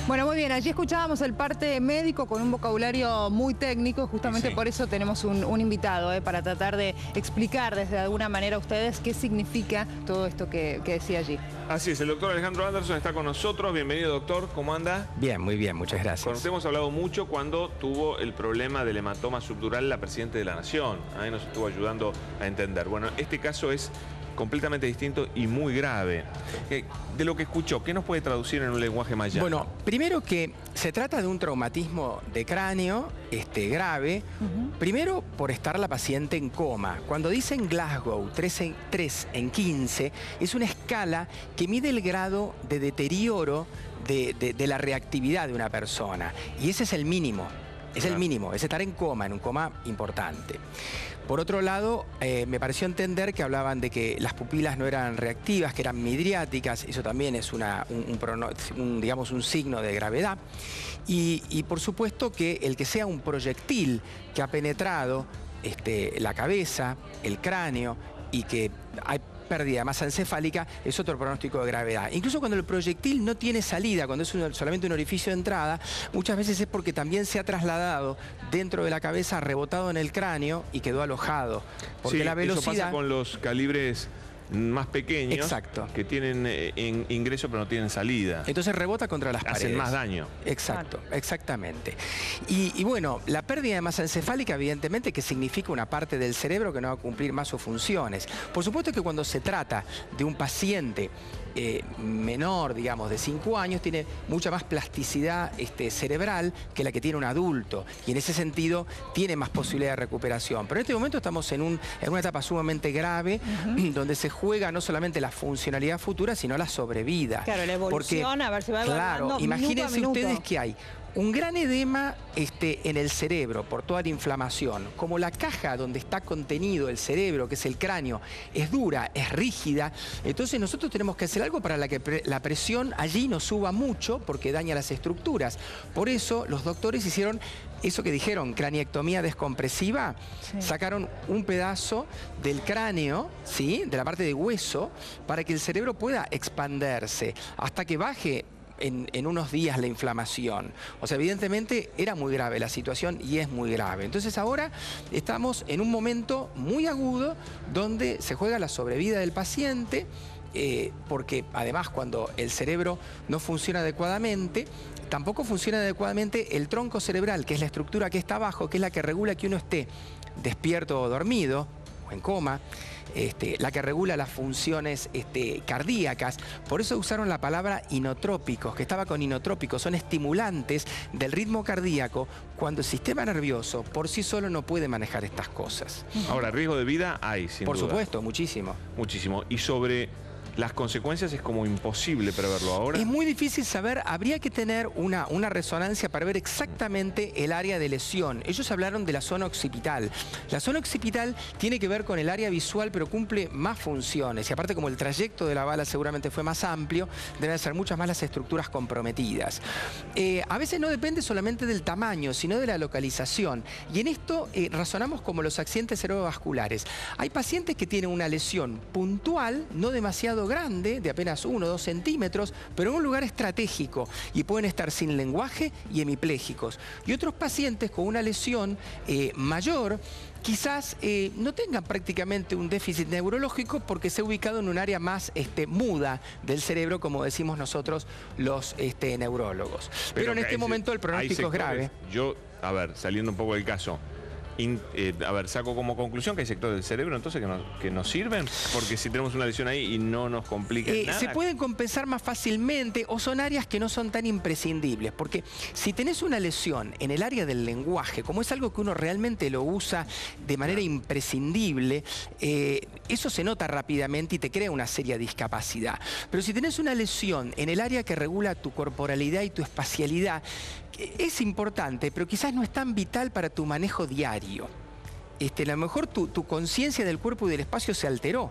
Bueno, muy bien, allí escuchábamos el parte médico con un vocabulario muy técnico, justamente por eso tenemos un invitado, para tratar de explicar desde alguna manera a ustedes qué significa todo esto que decía allí. Así es, el doctor Alejandro Anderson está con nosotros. Bienvenido, doctor, ¿cómo anda? Bien, muy bien, muchas gracias. Con usted hemos hablado mucho cuando tuvo el problema del hematoma subdural la Presidenta de la Nación. Ahí nos estuvo ayudando a entender. Bueno, este caso es completamente distinto y muy grave. De lo que escuchó, ¿qué nos puede traducir en un lenguaje más llano? Bueno, primero que se trata de un traumatismo de cráneo grave, primero por estar la paciente en coma. Cuando dicen Glasgow 3 en 15, es una escala que mide el grado de deterioro de la reactividad de una persona. Y ese es el mínimo. Es el mínimo, es estar en un coma importante. Por otro lado, me pareció entender que hablaban de que las pupilas no eran reactivas, que eran midriáticas. Eso también es digamos, un signo de gravedad. Y por supuesto que el que sea un proyectil que ha penetrado la cabeza, el cráneo y que hay pérdida de masa encefálica, es otro pronóstico de gravedad. Incluso cuando el proyectil no tiene salida, cuando es solamente un orificio de entrada, muchas veces es porque también se ha trasladado dentro de la cabeza, rebotado en el cráneo y quedó alojado. Porque la velocidad... Eso pasa con los calibres más pequeños. Exacto. Que tienen ingreso pero no tienen salida. Entonces rebota contra las paredes. Hacen más daño. Exacto, exactamente. Y bueno, la pérdida de masa encefálica evidentemente que significa una parte del cerebro que no va a cumplir más sus funciones. Por supuesto que cuando se trata de un paciente menor, digamos, de 5 años, tiene mucha más plasticidad cerebral que la que tiene un adulto. Y en ese sentido tiene más posibilidad de recuperación. Pero en este momento estamos en una etapa sumamente grave, donde se juega no solamente la funcionalidad futura, sino la sobrevida. Claro, la evolución, a ver si va evaluando claro, imagínense minuto a minuto. ustedes que hay un gran edema en el cerebro por toda la inflamación. Como la caja donde está contenido el cerebro, que es el cráneo, es dura, es rígida, entonces nosotros tenemos que hacer algo para que la presión allí no suba mucho porque daña las estructuras. Por eso los doctores hicieron eso que dijeron, craniectomía descompresiva. Sí. Sacaron un pedazo del cráneo, ¿sí?, de la parte de hueso, para que el cerebro pueda expandirse hasta que baje en unos días la inflamación. O sea, evidentemente era muy grave la situación y es muy grave. Entonces ahora estamos en un momento muy agudo donde se juega la sobrevida del paciente, porque además cuando el cerebro no funciona adecuadamente, tampoco funciona adecuadamente el tronco cerebral, que es la estructura que está abajo, que es la que regula que uno esté despierto o dormido o en coma, la que regula las funciones cardíacas. Por eso usaron la palabra inotrópicos, que estaba con inotrópicos, son estimulantes del ritmo cardíaco cuando el sistema nervioso por sí solo no puede manejar estas cosas. Ahora, riesgo de vida hay, sin duda. Por supuesto, muchísimo. Muchísimo. Y sobre las consecuencias es como imposible preverlo ahora. Es muy difícil saber, habría que tener una resonancia para ver exactamente el área de lesión. Ellos hablaron de la zona occipital. La zona occipital tiene que ver con el área visual, pero cumple más funciones. Y aparte, como el trayecto de la bala seguramente fue más amplio, deben ser muchas más las estructuras comprometidas. A veces no depende solamente del tamaño, sino de la localización. Y en esto razonamos como los accidentes cerebrovasculares. Hay pacientes que tienen una lesión puntual, no demasiado grande, de apenas 1 o 2 centímetros, pero en un lugar estratégico y pueden estar sin lenguaje y hemipléjicos. Y otros pacientes con una lesión mayor quizás no tengan prácticamente un déficit neurológico porque se ha ubicado en un área más muda del cerebro, como decimos nosotros los neurólogos. Pero en este momento el pronóstico es grave. Yo, a ver, saliendo un poco del caso, a ver, saco como conclusión que hay sectores del cerebro entonces que nos sirven, porque si tenemos una lesión ahí y no nos complica nada. Se pueden compensar más fácilmente o son áreas que no son tan imprescindibles, porque si tenés una lesión en el área del lenguaje, como es algo que uno realmente lo usa de manera imprescindible, eso se nota rápidamente y te crea una seria discapacidad. Pero si tenés una lesión en el área que regula tu corporalidad y tu espacialidad, es importante, pero quizás no es tan vital para tu manejo diario. A lo mejor tu conciencia del cuerpo y del espacio se alteró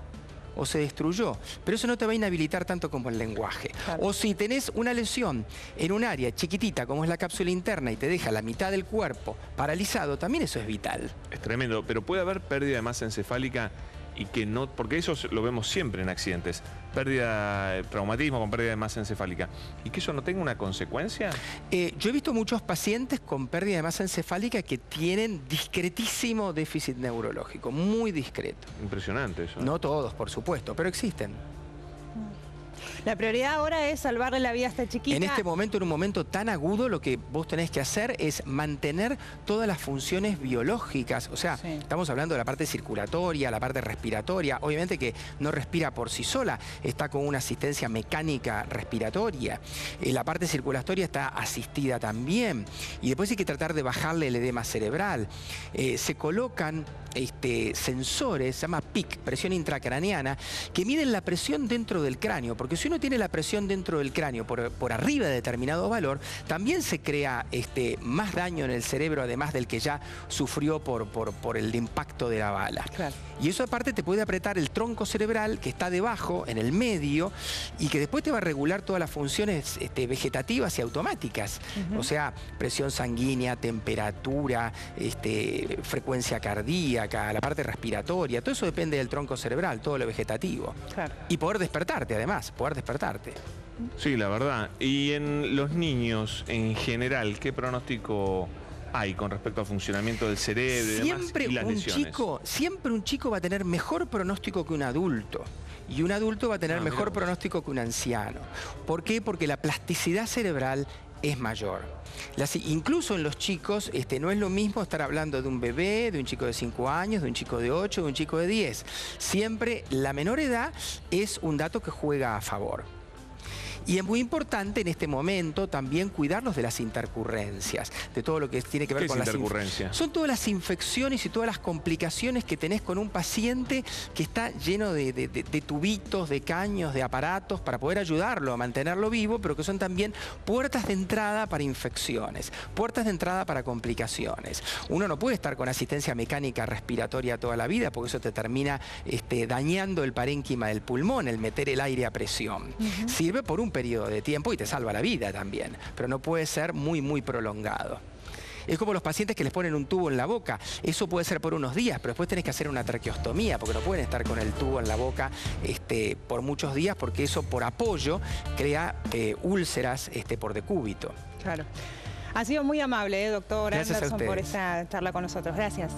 o se destruyó, pero eso no te va a inhabilitar tanto como el lenguaje. Claro. O si tenés una lesión en un área chiquitita como es la cápsula interna y te deja la mitad del cuerpo paralizado, también eso es vital. Es tremendo, pero puede haber pérdida de masa encefálica y que no, porque eso lo vemos siempre en accidentes, pérdida, traumatismo con pérdida de masa encefálica, y que eso no tenga una consecuencia. Yo he visto muchos pacientes con pérdida de masa encefálica que tienen discretísimo déficit neurológico, muy discreto. Impresionante eso. No todos, por supuesto, pero existen. La prioridad ahora es salvarle la vida a esta chiquita. En este momento, en un momento tan agudo, lo que vos tenés que hacer es mantener todas las funciones biológicas. O sea, Sí. estamos hablando de la parte circulatoria, la parte respiratoria. Obviamente que no respira por sí sola, está con una asistencia mecánica respiratoria. La parte circulatoria está asistida también. Y después hay que tratar de bajarle el edema cerebral. Se colocan sensores, se llama PIC, presión intracraneana, que miden la presión dentro del cráneo, porque si uno tiene la presión dentro del cráneo por arriba de determinado valor, también se crea más daño en el cerebro, además del que ya sufrió por el impacto de la bala. Claro. Y eso aparte te puede apretar el tronco cerebral que está debajo, en el medio, y que después te va a regular todas las funciones vegetativas y automáticas. O sea, presión sanguínea, temperatura, frecuencia cardíaca, la parte respiratoria, todo eso depende del tronco cerebral, todo lo vegetativo. Claro. Y poder despertarte, además, poder despertarte. Sí, la verdad. Y en los niños en general, ¿qué pronóstico hay con respecto al funcionamiento del cerebro y demás, y las lesiones? Siempre un chico va a tener mejor pronóstico que un adulto. Y un adulto va a tener mejor mirá vos. pronóstico que un anciano. ¿Por qué? Porque la plasticidad cerebral es mayor. Incluso en los chicos, no es lo mismo estar hablando de un bebé, de un chico de 5 años, de un chico de 8, de un chico de 10. Siempre la menor edad es un dato que juega a favor. Y es muy importante en este momento también cuidarlos de las intercurrencias, de todo lo que tiene que ver ¿Qué con es las intercurrencia? Son todas las infecciones y todas las complicaciones que tenés con un paciente que está lleno de tubitos, de caños, de aparatos para poder ayudarlo a mantenerlo vivo, pero que son también puertas de entrada para infecciones, puertas de entrada para complicaciones. Uno no puede estar con asistencia mecánica respiratoria toda la vida porque eso te termina dañando el parénquima del pulmón, el meter el aire a presión. Sirve por un periodo de tiempo y te salva la vida también, pero no puede ser muy, muy prolongado. Es como los pacientes que les ponen un tubo en la boca. Eso puede ser por unos días, pero después tenés que hacer una traqueostomía, porque no pueden estar con el tubo en la boca por muchos días, porque eso por apoyo crea úlceras por decúbito. Claro. Ha sido muy amable, doctor Gracias a Anderson, por ustedes. esta charla con nosotros. Gracias.